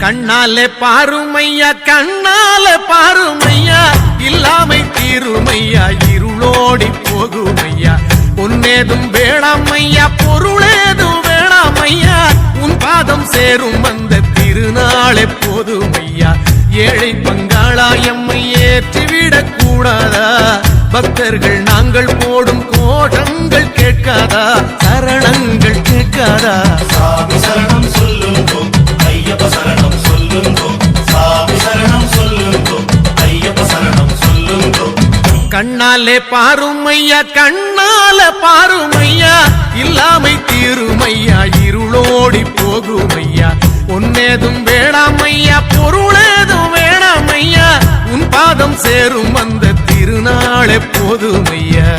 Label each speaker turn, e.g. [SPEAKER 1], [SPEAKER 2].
[SPEAKER 1] கண்ணாலே பாருமையா கண்ணாலே பாருமையா இல்லாமை தீருமையா இருளோடி போகுமையா பொன்னேதும் வேணாமையா பொருளேதும் வேணாமையா உன் பாதம் சேரும் அந்த திருநாளே போதுமையா ஏழை பங்காளா எம்மை ஏற்றிவிடக் கூடாதா பக்தர்கள் நாங்கள் போடும் கோஷங்கள் கேட்காதா சரணங்கள் கேட்காதா
[SPEAKER 2] சாமி சரணம் சொல்லுங்கோ ஐயப்ப சரணம் சொல்லுங்கோ சாமி சரணம் சொல்லுங்கோ ஐயப்ப சரணம் சொல்லுங்கோ
[SPEAKER 1] கண்ணாலே பாருமையா கண்ணால பாருமையா இல்லாமை தீருமையா இருளோடி போகுமையா பொன்னேதும் வேணாமையா பொருளேதும் வேணாமையா உன் பாதம் சேரும் அந்த திருநாளே போதுமையா